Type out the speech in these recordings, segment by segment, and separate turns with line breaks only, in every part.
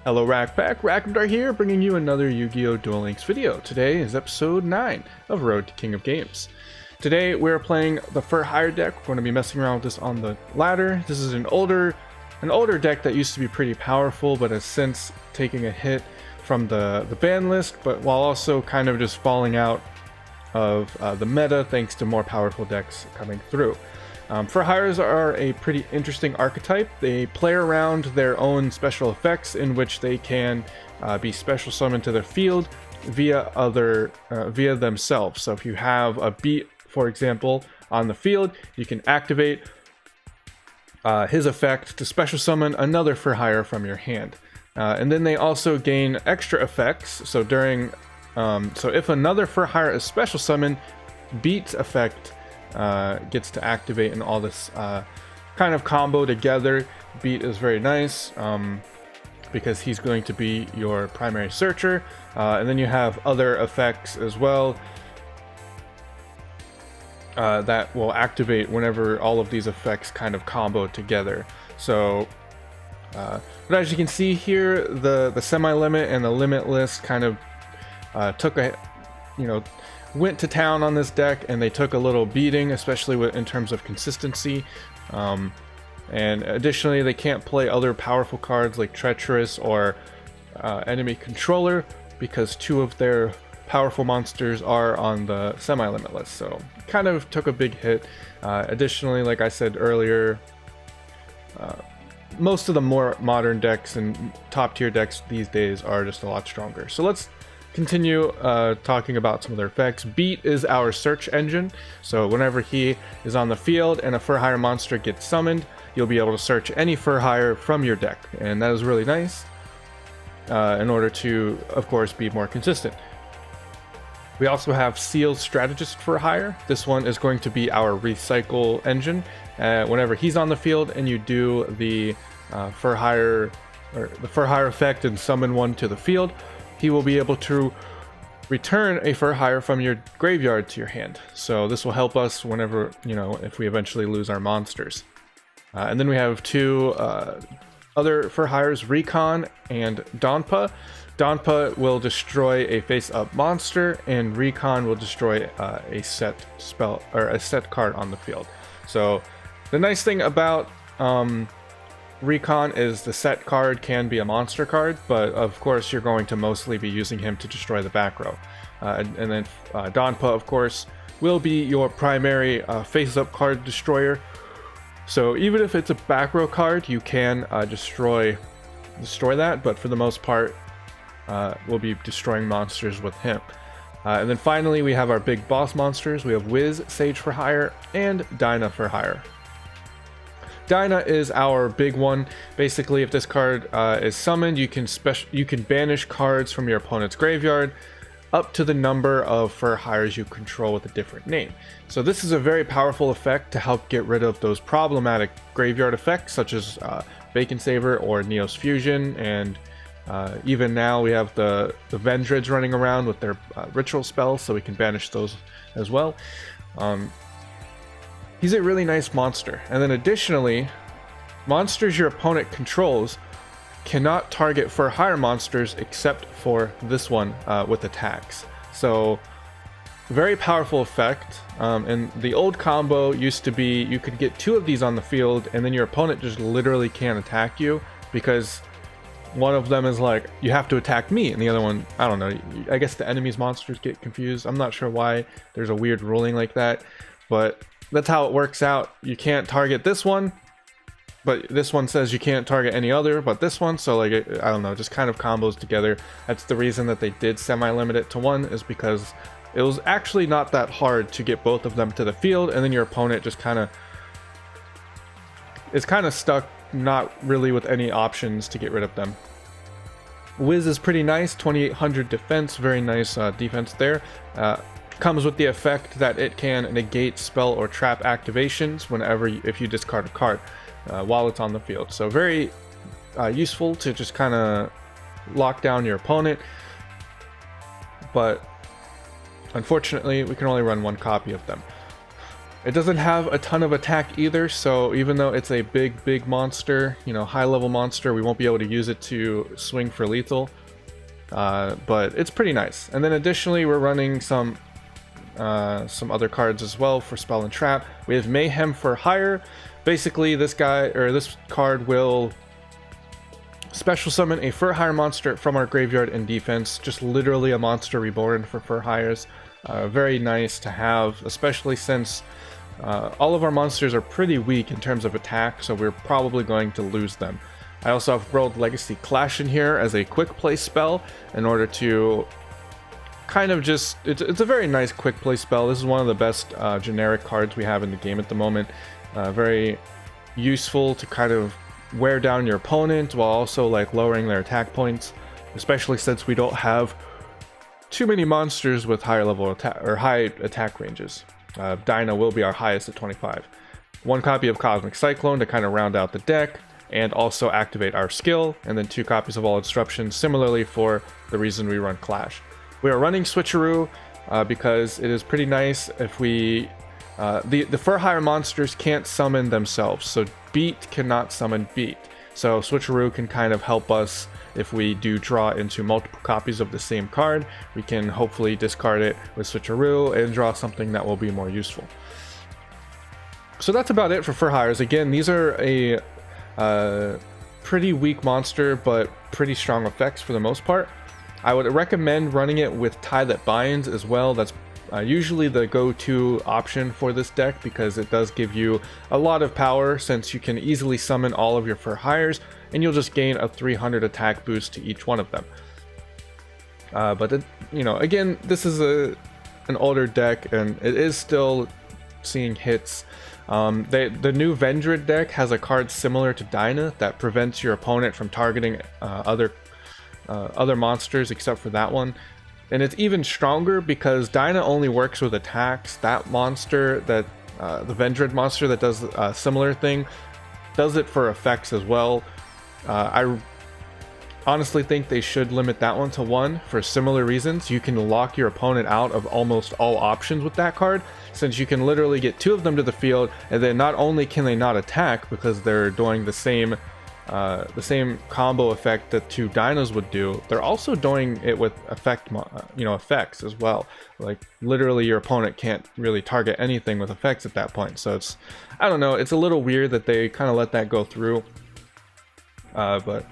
Hello Rakdar here, bringing you another Yu-Gi-Oh! Duel Links video. Today is episode 9 of Road to King of Games. Today we're playing the FURRIES deck. We're going to be messing around with this on the ladder. This is an older deck that used to be pretty powerful, but has since taken a hit from the ban list, but while also kind of just falling out of the meta thanks to more powerful decks coming through. FURRIES are a pretty interesting archetype. They play around their own special effects in which they can be special summoned to their field via themselves. So if you have a beat, for example, on the field, you can activate his effect to special summon another FURRIES from your hand. And then they also gain extra effects. So so if another FURRIES is special summoned, beat's effect gets to activate, and all this kind of combo together. Beat is very nice because he's going to be your primary searcher, and then you have other effects as well that will activate whenever all of these effects kind of combo together. So but as you can see here, the semi-limit and the limitless kind of went to town on this deck, and they took a little beating, especially in terms of consistency. And additionally, they can't play other powerful cards like Treacherous or Enemy Controller because two of their powerful monsters are on the semi-limit list, so kind of took a big hit. Additionally, like I said earlier, most of the more modern decks and top tier decks these days are just a lot stronger. So let's continue talking about some of their effects. Beat is our search engine, so whenever he is on the field and a FURRIES monster gets summoned, you'll be able to search any FURRIES from your deck, and that is really nice in order to, of course, be more consistent. We also have Seal Strategist FURRIES. This one is going to be our recycle engine. Whenever he's on the field and you do the FURRIES effect and summon one to the field, he will be able to return a FURRIES from your graveyard to your hand. So this will help us whenever, if we eventually lose our monsters. And then we have two other FURRIES, Recon and Donpa. Donpa will destroy a face-up monster, and Recon will destroy a set spell or a set card on the field. So the nice thing about Recon is the set card can be a monster card, but of course you're going to mostly be using him to destroy the back row. And then Donpa, of course, will be your primary face-up card destroyer. So even if it's a back row card, you can destroy that, but for the most part, we'll be destroying monsters with him. And then finally, we have our big boss monsters. We have Wiz, Sage FURRIES, and Dyna FURRIES. Dyna is our big one. Basically, if this card is summoned, you can banish cards from your opponent's graveyard up to the number of FURRIES you control with a different name. So this is a very powerful effect to help get rid of those problematic graveyard effects such as Vacant Saver or Neos Fusion, and even now we have the Vendrids running around with their ritual spells, so we can banish those as well. He's a really nice monster. And then additionally, monsters your opponent controls cannot target FURRIES monsters except for this one with attacks. So very powerful effect. And the old combo used to be you could get two of these on the field, and then your opponent just literally can't attack you because one of them is like, you have to attack me, and the other one, I don't know, I guess the enemy's monsters get confused. I'm not sure why there's a weird ruling like that, but that's how it works out. You can't target this one, but this one says you can't target any other but this one, so like, I don't know, just kind of combos together. That's the reason that they did semi-limit it to one, is because it was actually not that hard to get both of them to the field, and then your opponent just is kind of stuck, not really with any options to get rid of them. Wiz is pretty nice, 2800 defense, very nice defense there. Comes with the effect that it can negate spell or trap activations if you discard a card while it's on the field. So very useful to just kind of lock down your opponent. But unfortunately, we can only run one copy of them. It doesn't have a ton of attack either, so even though it's a big monster, you know, high level monster, we won't be able to use it to swing for lethal. But it's pretty nice. And then additionally, we're running some other cards as well for spell and trap. We have Mayhem for hire. Basically, this card will special summon a for hire monster from our graveyard in defense. Just literally a monster reborn for hires. Very nice to have, especially since all of our monsters are pretty weak in terms of attack, so we're probably going to lose them. I also have World Legacy Clash in here as a quick play spell in order to kind of just... It's a very nice quick play spell. This is one of the best generic cards we have in the game at the moment. Very useful to kind of wear down your opponent while also like lowering their attack points, especially since we don't have too many monsters with higher level attack or high attack ranges. Dyna will be our highest at 25. One copy of Cosmic Cyclone to kind of round out the deck and also activate our skill, and then 2 copies of All Disruption, similarly for the reason we run Clash. We are running Switcheroo because it is pretty nice if we... the for hire monsters can't summon themselves, so Beat cannot summon Beat. So Switcheroo can kind of help us if we do draw into multiple copies of the same card. We can hopefully discard it with Switcheroo and draw something that will be more useful. So that's about it for hires. Again, these are a pretty weak monster, but pretty strong effects for the most part. I would recommend running it with Tie That Binds as well. That's usually the go-to option for this deck because it does give you a lot of power since you can easily summon all of your hires and you'll just gain a 300 attack boost to each one of them. You know, again, this is an older deck and it is still seeing hits. The new Vendred deck has a card similar to Dyna that prevents your opponent from targeting other monsters except for that one. And it's even stronger because Dyna only works with attacks. That monster, the Vendred monster that does a similar thing, does it for effects as well. I honestly think they should limit that one to 1 for similar reasons. You can lock your opponent out of almost all options with that card, since you can literally get 2 of them to the field, and then not only can they not attack because they're doing the same combo effect that 2 Dynas would do, they're also doing it with effects as well. Like literally your opponent can't really target anything with effects at that point. So it's, I don't know, it's a little weird that they kind of let that go through. But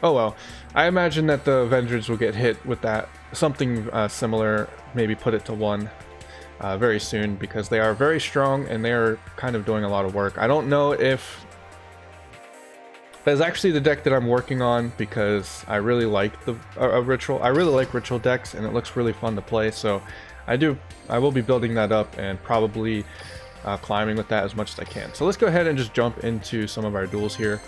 oh well. I imagine that the Vendreds will get hit with that, something similar, maybe put it to 1 very soon, because they are very strong and they are kind of doing a lot of work. I don't know if that's actually the deck that I'm working on because I really like the ritual. I really like ritual decks and it looks really fun to play. So I will be building that up and probably climbing with that as much as I can. So let's go ahead and just jump into some of our duels here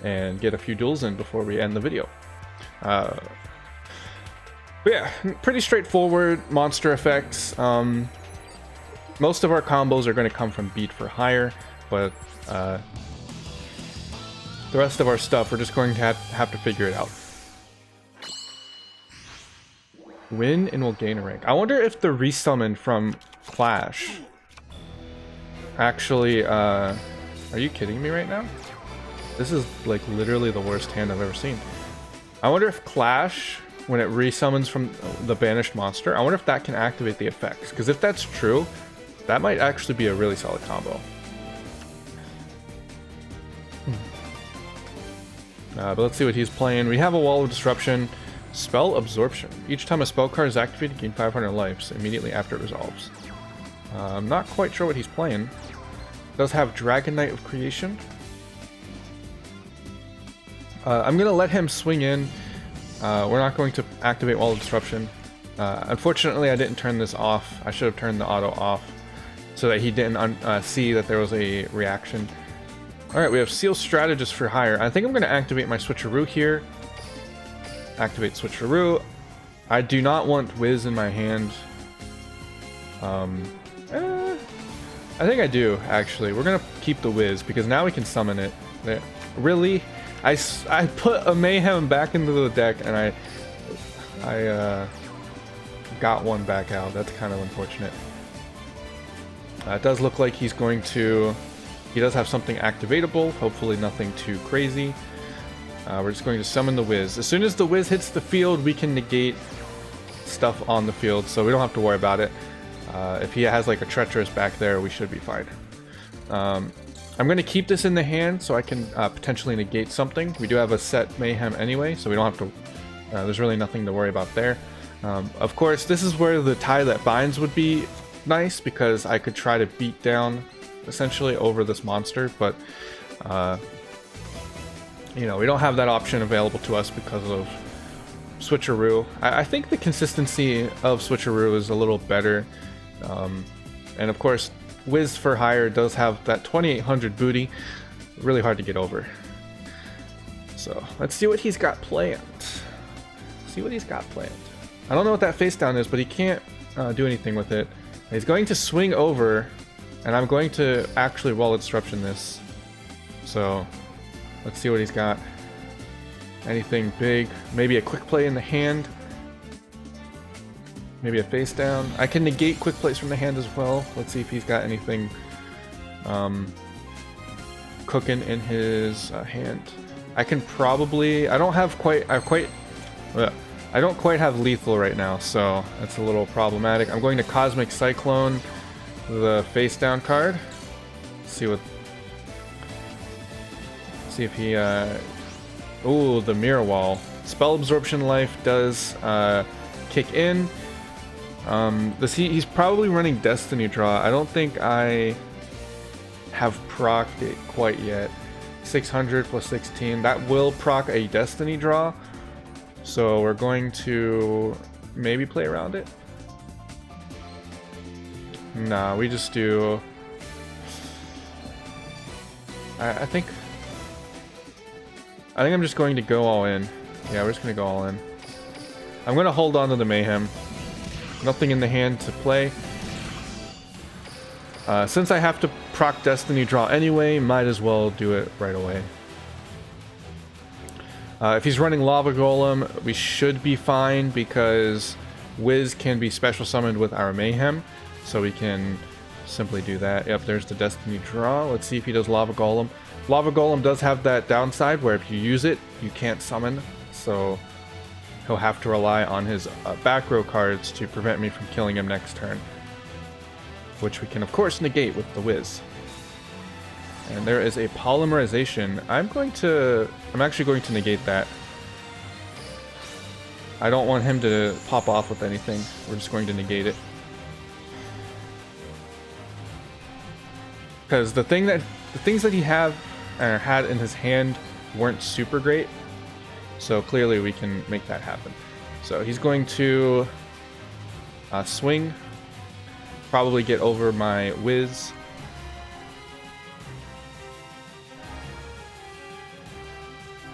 and get a few duels in before we end the video. But yeah, pretty straightforward monster effects. Most of our combos are going to come from Beat for hire, but the rest of our stuff, we're just going to have to figure it out. Win and we'll gain a rank. I wonder if the resummon from Clash actually, are you kidding me right now? This is like literally the worst hand I've ever seen. I wonder if Clash, when it resummons from the banished monster, I wonder if that can activate the effects. Because if that's true, that might actually be a really solid combo. But let's see what he's playing. We have a Wall of Disruption. Spell Absorption. Each time a spell card is activated, gain 500 lives immediately after it resolves. I'm not quite sure what he's playing. Does have Dragon Knight of Creation. I'm going to let him swing in. We're not going to activate Wall of Disruption. Unfortunately, I didn't turn this off. I should have turned the auto off so that he didn't see that there was a reaction. Alright, we have Seal Strategist for hire. I think I'm going to activate my Switcheroo here. Activate Switcheroo. I do not want Wiz in my hand. I think I do, actually. We're going to keep the Wiz, because now we can summon it. Really? I put a Mayhem back into the deck, and I got one back out. That's kind of unfortunate. It does look like he does have something activatable, hopefully nothing too crazy. We're just going to summon the Wiz. As soon as the Wiz hits the field, we can negate stuff on the field, so we don't have to worry about it. If he has like a treacherous back there, we should be fine. I'm going to keep this in the hand so I can potentially negate something. We do have a set Mayhem anyway, so we don't have to... there's really nothing to worry about there. Of course, this is where the tie that binds would be nice, because I could try to beat down essentially over this monster, but you know, we don't have that option available to us because of Switcheroo. I think the consistency of Switcheroo is a little better, and of course Wiz for Hire does have that 2800 booty, really hard to get over. So let's see what he's got planned. I don't know what that face down is, but he can't do anything with it. He's going to swing over, and I'm going to actually wall disruption this. So let's see what he's got. Anything big? Maybe a quick play in the hand. Maybe a face down. I can negate quick plays from the hand as well. Let's see if he's got anything cooking in his hand. I can probably... I don't quite have lethal right now, so that's a little problematic. I'm going to Cosmic Cyclone the face down card. See if he ooh, the Mirror Wall. Spell Absorption Life does kick in. He's probably running Destiny Draw. I don't think I have procced it quite yet. 600 plus 16. That will proc a Destiny Draw. So we're going to maybe play around it. Nah, we just do... I think I'm just going to go all in. Yeah, we're just going to go all in. I'm going to hold on to the Mayhem. Nothing in the hand to play. Since I have to proc Destiny Draw anyway, might as well do it right away. If he's running Lava Golem, we should be fine because Wiz can be special summoned with our Mayhem. So we can simply do that. Yep, there's the Destiny Draw. Let's see if he does Lava Golem. Lava Golem does have that downside where if you use it, you can't summon. So he'll have to rely on his back row cards to prevent me from killing him next turn. Which we can of course negate with the Wiz. And there is a Polymerization. I'm actually going to negate that. I don't want him to pop off with anything. We're just going to negate it. Because the things that he had in his hand weren't super great. So clearly we can make that happen. So he's going to swing. Probably get over my Wiz.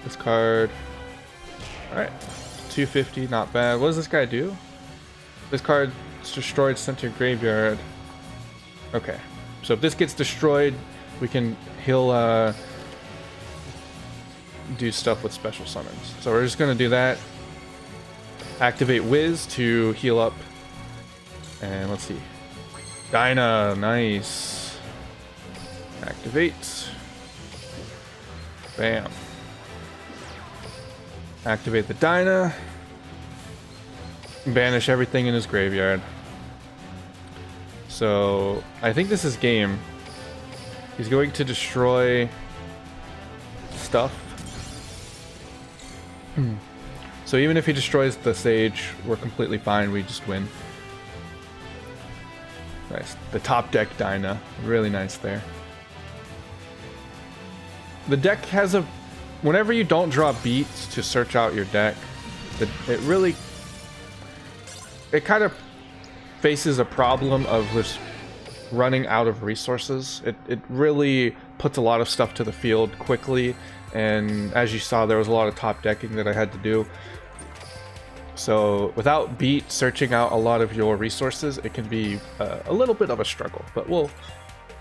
This card. Alright. 250, not bad. What does this guy do? This card is destroyed, sent to your graveyard. Okay. So if this gets destroyed, he'll do stuff with special summons. So we're just gonna do that. Activate Wiz to heal up. And let's see. Dyna, nice. Activate. Bam. Activate the Dyna. Banish everything in his graveyard. So I think this is game. He's going to destroy stuff. So even if he destroys the Sage, we're completely fine. We just win. Nice. The top deck Dyna. Really nice there. The deck has a... Whenever you don't draw beats to search out your deck, it kind of faces a problem of just running out of resources. It really puts a lot of stuff to the field quickly, and as you saw, there was a lot of top decking that I had to do. So without beat searching out a lot of your resources, it can be a little bit of a struggle, but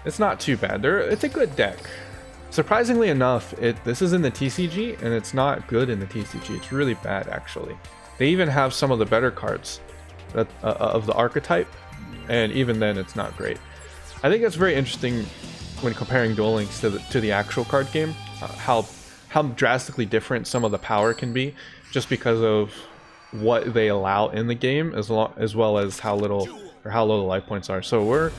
it's not too bad. It's a good deck. Surprisingly enough, this is in the TCG, and it's not good in the TCG. It's really bad, actually. They even have some of the better cards of the archetype, and even then, it's not great. I think that's very interesting when comparing Duel Links to the actual card game. How drastically different some of the power can be, just because of what they allow in the game, as well as how little or how low the life points are. So we're,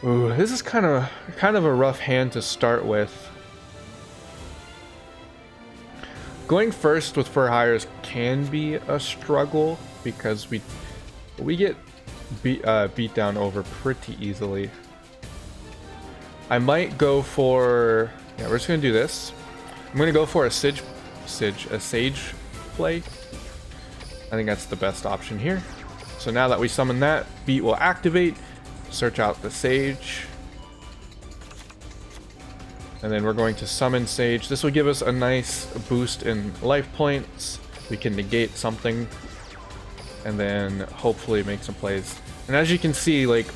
ooh, this is kind of a rough hand to start with. Going first with FURRIES can be a struggle because we get beat down over pretty easily. I might go for, yeah, we're just gonna do this. I'm gonna go for a sage play. I think that's the best option here. So now that we summon that, beat will activate, search out the sage, and then we're going to summon sage. This will give us a nice boost in life points. We can negate something and then hopefully make some plays. And as you can see, like,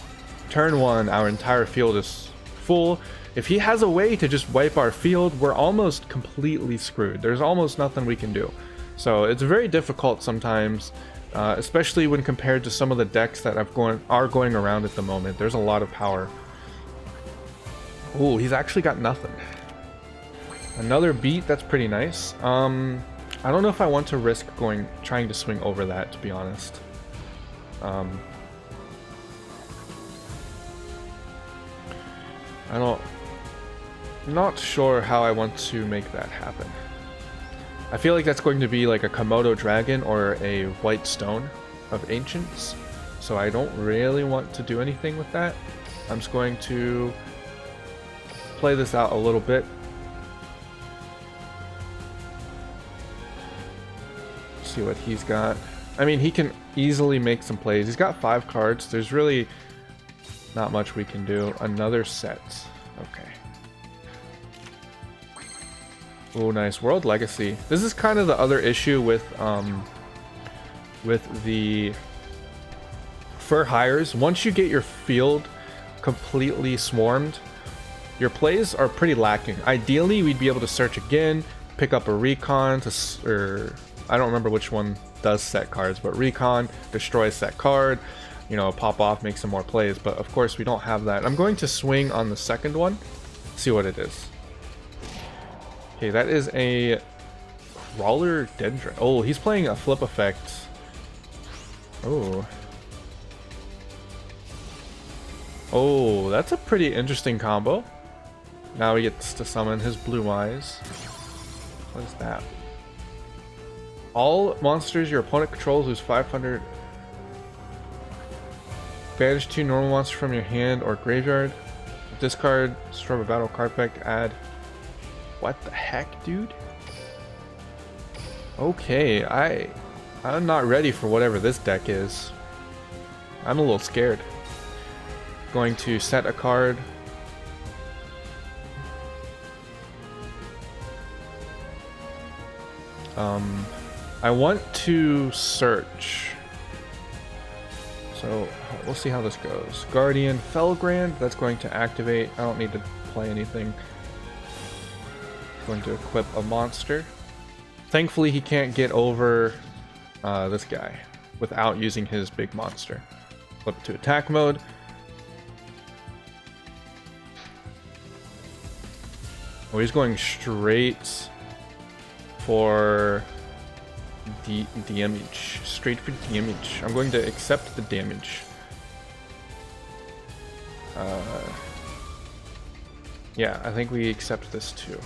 turn 1, our entire field is full. If he has a way to just wipe our field, we're almost completely screwed. There's almost nothing we can do. So it's very difficult sometimes, especially when compared to some of the decks that are going around at the moment. There's a lot of power. Ooh, he's actually got nothing. Another beat, that's pretty nice. I don't know if I want to risk trying to swing over that, to be honest. Not sure how I want to make that happen. I feel like that's going to be like a Komodo Dragon or a White Stone of Ancients, so I don't really want to do anything with that. I'm just going to play this out a little bit. See what he's got. I mean, he can easily make some plays. He's got 5 cards. There's really not much we can do. Another set. Okay. Oh, nice. World Legacy. This is kind of the other issue with the FURRIES. Once you get your field completely swarmed, your plays are pretty lacking. Ideally, we'd be able to search again, pick up a recon, or I don't remember which one does set cards, but recon, destroy set card, you know, pop off, make some more plays. But of course, we don't have that. I'm going to swing on the second one, see what it is. Okay, that is a Crawler Dendron. Oh, he's playing a flip effect. Oh. Oh, that's a pretty interesting combo. Now he gets to summon his Blue Eyes. What is that? All monsters your opponent controls lose 500. Banish 2 normal monsters from your hand or graveyard. Discard from a battle card pack. Add. What the heck, dude? Okay, I'm not ready for whatever this deck is. I'm a little scared. Going to set a card. I want to search. So we'll see how this goes. Guardian Felgrand, that's going to activate. I don't need to play anything. Going to equip a monster. Thankfully he can't get over this guy without using his big monster. Flip to attack mode. Oh, he's going straight for the damage. Straight for damage. I'm going to accept the damage. Yeah, I think we accept this too.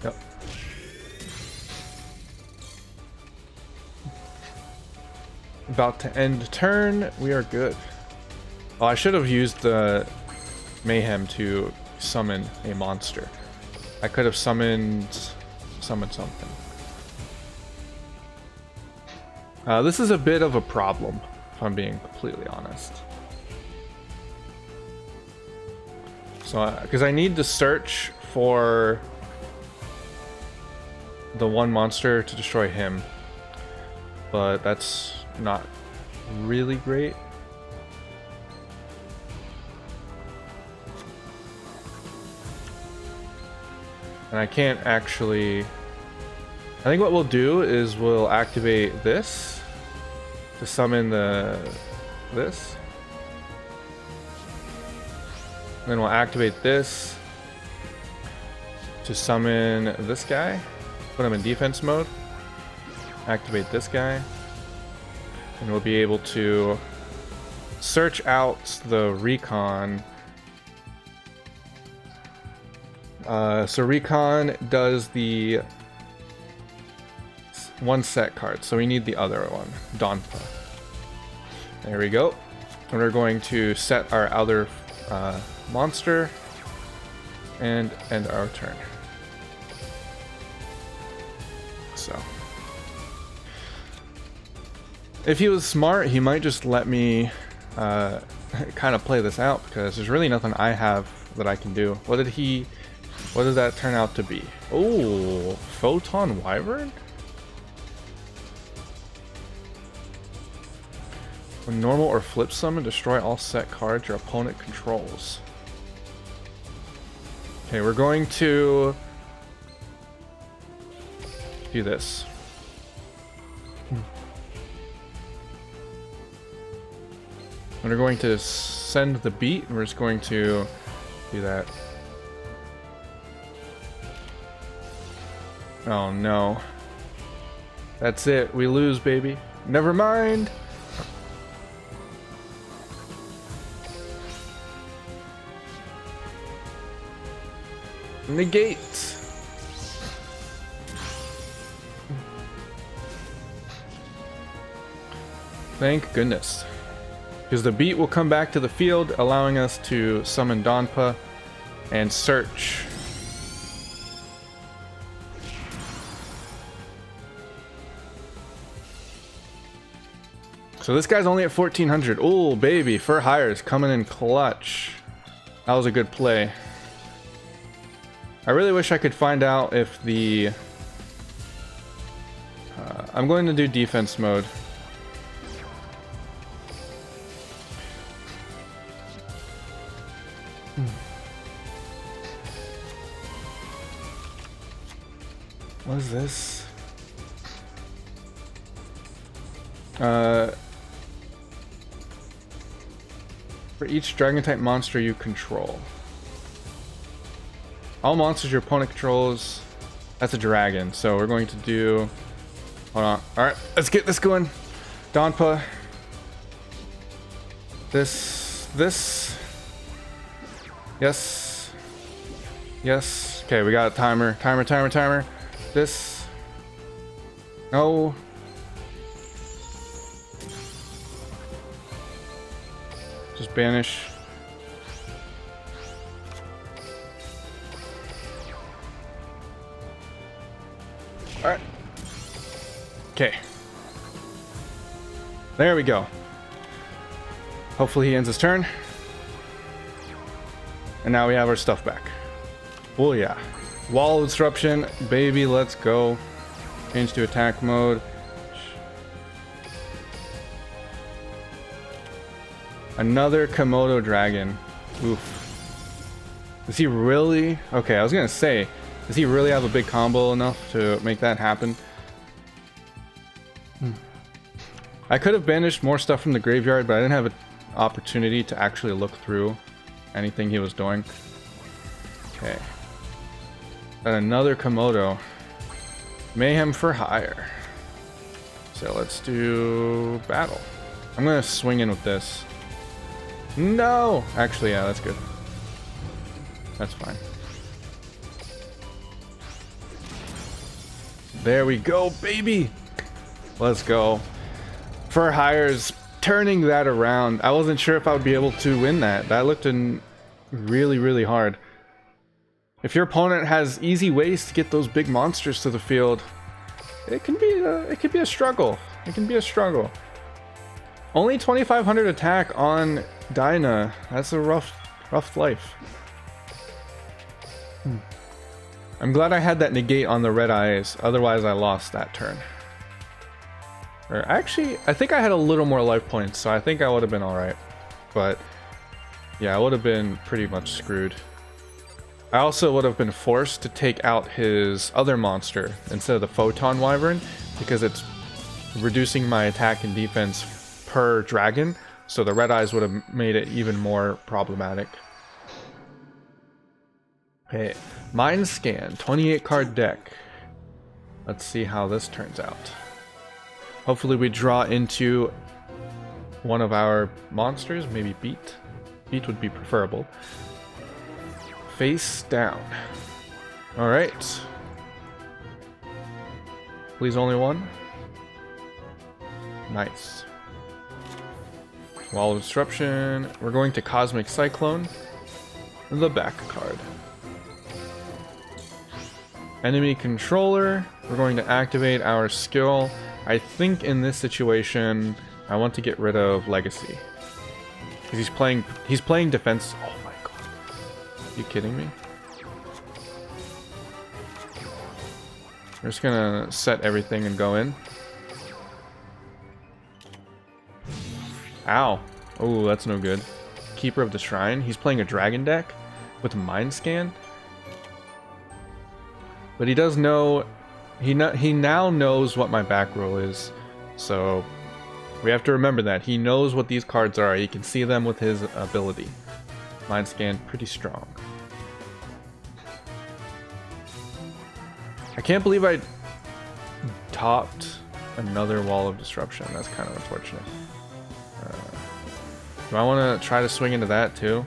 Yep. About to end turn. We are good. Oh, I should have used the Mayhem to summon a monster. I could have summoned something. This is a bit of a problem, if I'm being completely honest. So, because I need to search for the one monster to destroy him, but that's not really great. And I can't actually... I think what we'll do is we'll activate this to summon this. Then we'll activate this to summon this guy. Put him in defense mode. Activate this guy. And we'll be able to search out the recon. So recon does the one set card, so we need the other one, Donpa. There we go. And we're going to set our other monster and end our turn. So if he was smart, he might just let me kind of play this out, because there's really nothing I have that I can do. What did that turn out to be? Oh, Photon Wyvern? When normal or flip summon, destroy all set cards your opponent controls. Okay, we're going to do this. And we're going to send the beat, and we're just going to do that. Oh no. That's it. We lose, baby. Never mind. Negate. Thank goodness. Because the beat will come back to the field, allowing us to summon Donpa and search. So this guy's only at 1400. Oh, baby. For hires coming in clutch. That was a good play. I really wish I could find out if the... I'm going to do defense mode. What is this? For each dragon type monster you control. All monsters your opponent controls. That's a dragon, so we're going to do... Hold on. Alright, let's get this going. Donpa. This. Yes. Yes. Okay, we got a timer. Timer. This. No. Just banish. Alright. Okay. There we go. Hopefully he ends his turn. And now we have our stuff back. Oh yeah. Wall disruption, baby, let's go. Change to attack mode. Another Komodo Dragon. Oof. Is he really? Okay, I was gonna say, does he really have a big combo enough to make that happen? I could have banished more stuff from the graveyard, but I didn't have an opportunity to actually look through anything he was doing. Okay. And another Komodo. Mayhem for hire. So let's do battle. I'm gonna swing in with this. No! Actually, yeah, that's good. That's fine. There we go, baby! Let's go. For hires, turning that around. I wasn't sure if I would be able to win that. That looked in really, really hard. If your opponent has easy ways to get those big monsters to the field, it can be a struggle. It can be a struggle. Only 2500 attack on Dinah. That's a rough life. I'm glad I had that negate on the red eyes, otherwise I lost that turn. Or actually, I think I had a little more life points, so I think I would have been alright. But yeah, I would have been pretty much screwed. I also would have been forced to take out his other monster instead of the Photon Wyvern, because it's reducing my attack and defense per dragon, so the red eyes would have made it even more problematic. Okay, Mind Scan, 28 card deck. Let's see how this turns out. Hopefully we draw into one of our monsters, maybe Beat. Beat would be preferable. Face down. Alright. Please only one. Nice. Wall of Disruption. We're going to Cosmic Cyclone. The back card. Enemy Controller. We're going to activate our skill. I think in this situation, I want to get rid of Legacy. Because he's playing defense. Oh my god. Are you kidding me? We're just gonna set everything and go in. Ow. Oh, that's no good. Keeper of the Shrine. He's playing a dragon deck with Mind Scan. But he does know... He now knows what my back row is. So we have to remember that. He knows what these cards are. He can see them with his ability. Mind Scan, pretty strong. I can't believe I topped another Wall of Disruption. That's kind of unfortunate. Do I want to try to swing into that too?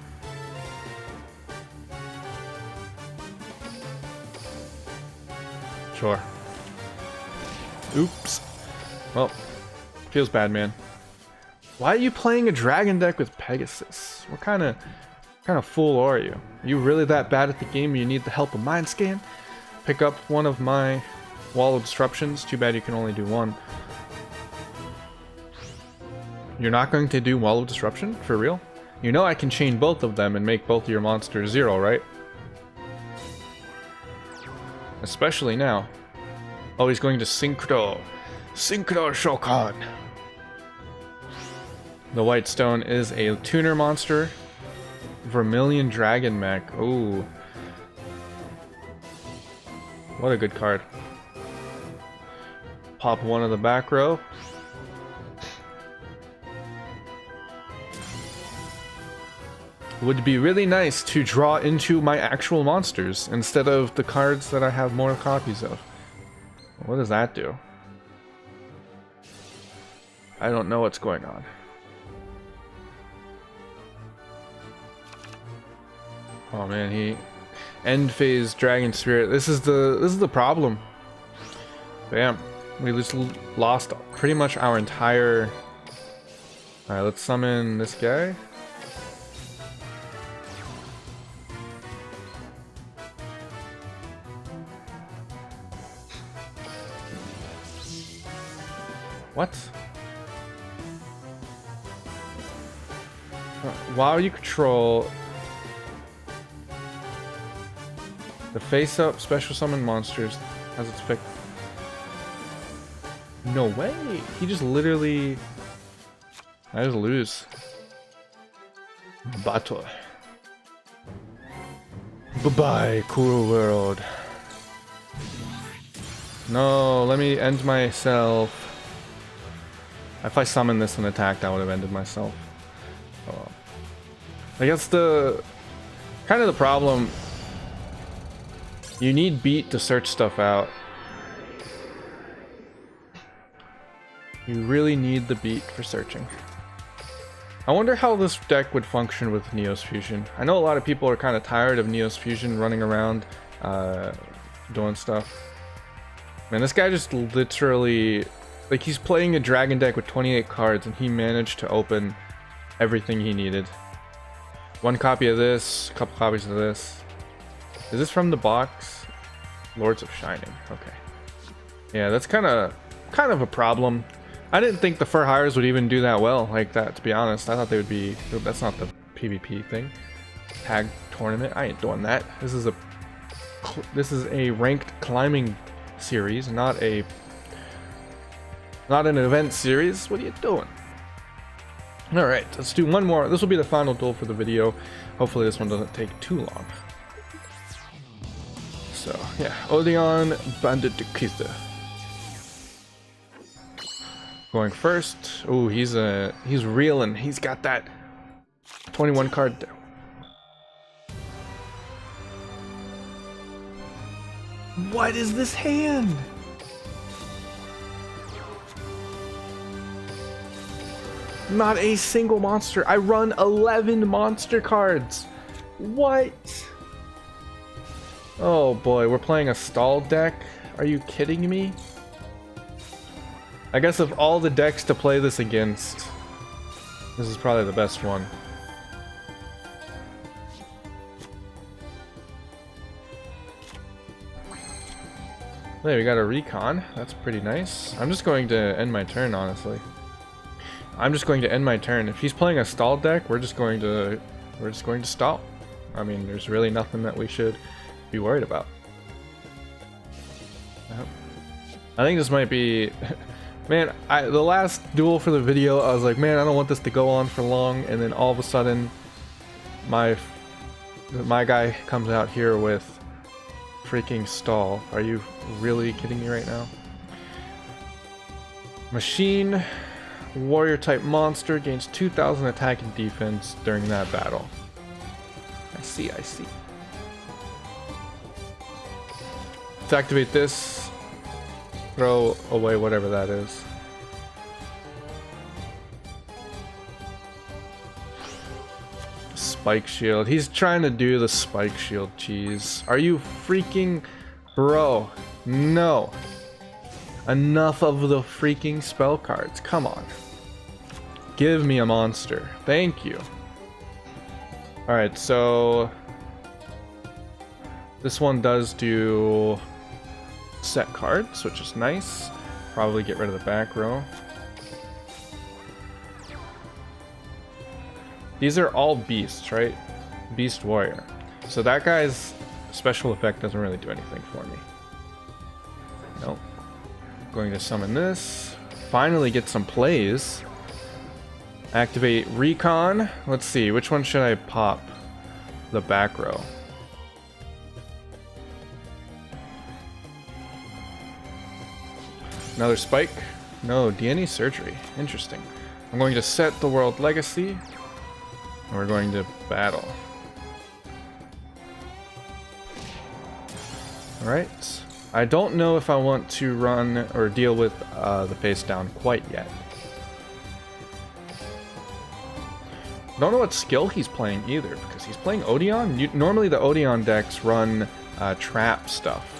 Sure. Oops. Well, feels bad, man. Why are you playing a dragon deck with Pegasus? What kind of fool are you? Are you really that bad at the game you need the help of Mind Scan? Pick up one of my Wall of Disruptions. Too bad you can only do one. You're not going to do Wall of Disruption? For real? You know I can chain both of them and make both of your monsters 0, right? Especially now. Oh, he's going to Synchro. Synchro Shokan. The White Stone is a tuner monster. Vermilion Dragon Mech. Ooh. What a good card. Pop one of the back row. Would be really nice to draw into my actual monsters instead of the cards that I have more copies of. What does that do? I don't know what's going on. Oh man, he end phase Dragon Spirit. This is the problem. Bam. We just lost pretty much our entire... Alright, let's summon this guy. What? While you control the face-up special summon monsters as its pick. No way! He just literally... I just lose. Battle. Bye-bye, cool world. No, let me end myself. If I summoned this and attacked, I would have ended myself. Oh. I guess the... kind of the problem... You need Beat to search stuff out. You really need the Beat for searching. I wonder how this deck would function with Neos Fusion. I know a lot of people are kind of tired of Neos Fusion running around doing stuff. Man, this guy just literally... Like, he's playing a dragon deck with 28 cards and he managed to open everything he needed. One copy of this, a couple copies of this. Is this from the box? Lords of Shining. Okay. Yeah, that's kind of a problem. I didn't think the FURRIES would even do that well like that, to be honest. I thought they would be... That's not the PvP thing. Tag tournament. I ain't doing that. This is a ranked climbing series, not an event series. What are you doing? Alright, let's do one more. This will be the final duel for the video. Hopefully this one doesn't take too long. So, yeah. Odeon Bandit de Kiste. going first. Oh, he's reeling. He's got that 21 card. What is this hand? Not a single monster. I run 11 monster cards. What? Oh boy, we're playing a stall deck? Are you kidding me? I guess of all the decks to play this against, this is probably the best one. There, we got a recon. That's pretty nice. I'm just going to end my turn, honestly. I'm just going to end my turn. If he's playing a stall deck, we're just going to stall. I mean, there's really nothing that we should be worried about. I think this might be man, the last duel for the video, I was like, man, I don't want this to go on for long, and then all of a sudden my guy comes out here with freaking stall. Are you really kidding me right now? Machine warrior type monster gains 2,000 attack and defense during that battle. I see. Let's activate this. Throw away whatever that is. Spike shield. He's trying to do the spike shield cheese. Are you freaking... Bro, no. Enough of the freaking spell cards. Come on. Give me a monster. Thank you. Alright, so... this one does do set cards, which is nice. Probably get rid of the back row. These are all beasts, right? Beast warrior. So that guy's special effect doesn't really do anything for me. Nope. Going to summon this. Finally get some plays. Activate recon. Let's see, which one should I pop? The back row. Another spike. No, DNA surgery. Interesting. I'm going to set the world legacy. And we're going to battle. Alright. I don't know if I want to run or deal with the face down quite yet. Don't know what skill he's playing either, because he's playing Odeon. Normally the Odeon decks run trap stuff.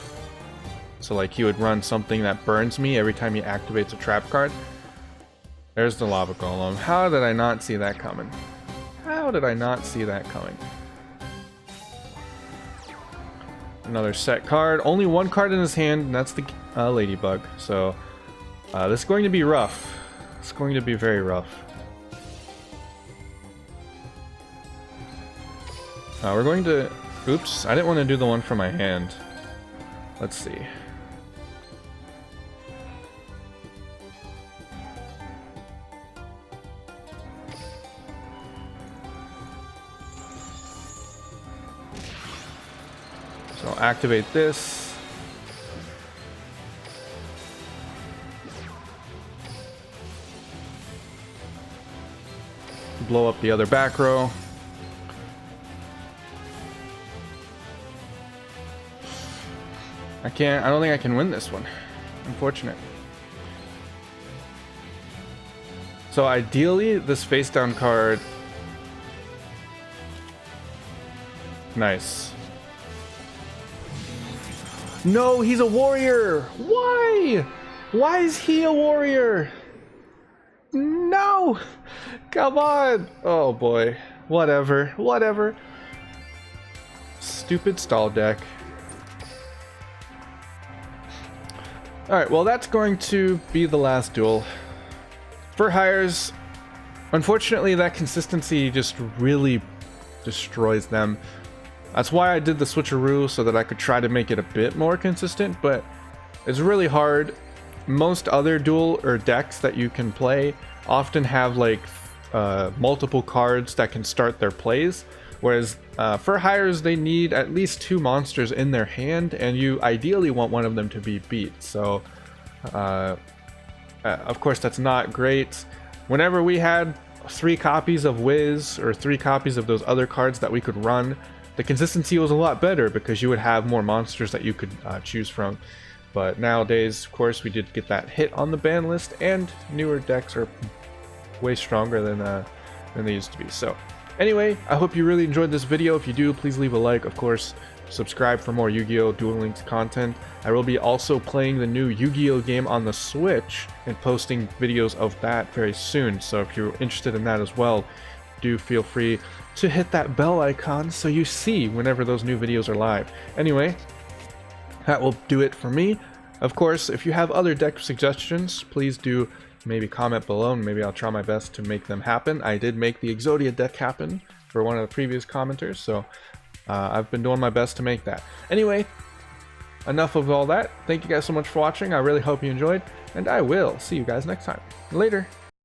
So like he would run something that burns me every time he activates a trap card. There's the lava golem. How did I not see that coming? How did I not see that coming? Another set card. Only one card in his hand, and that's the ladybug. So this is going to be rough. It's going to be very rough. We're going to... Oops, I didn't want to do the one from my hand. Let's see. So I'll activate this. Blow up the other back row. I don't think I can win this one. Unfortunate. So ideally, this face down card... Nice. No, he's a warrior! Why? Why is he a warrior? No! Come on! Oh boy. Whatever. Stupid stall deck. Alright, well that's going to be the last duel. For hires, unfortunately that consistency just really destroys them. That's why I did the switcheroo, so that I could try to make it a bit more consistent, but it's really hard. Most other duel or decks that you can play often have like multiple cards that can start their plays, whereas for hires they need at least 2 monsters in their hand, and you ideally want one of them to be beat. So I Of course, that's not great. Whenever we had 3 copies of Wiz or 3 copies of those other cards that we could run, the consistency was a lot better because you would have more monsters that you could choose from. But nowadays, of course, we did get that hit on the ban list, and newer decks are way stronger than they used to be. So anyway, I hope you really enjoyed this video. If you do, please leave a like. Of course, subscribe for more Yu-Gi-Oh! Duel Links content. I will be also playing the new Yu-Gi-Oh! Game on the Switch and posting videos of that very soon. So if you're interested in that as well, do feel free to hit that bell icon so you see whenever those new videos are live. Anyway, that will do it for me. Of course, if you have other deck suggestions, please do maybe comment below, and maybe I'll try my best to make them happen. I did make the Exodia deck happen for one of the previous commenters, so I've been doing my best to make that. Anyway, enough of all that. Thank you guys so much for watching. I really hope you enjoyed, and I will see you guys next time. Later!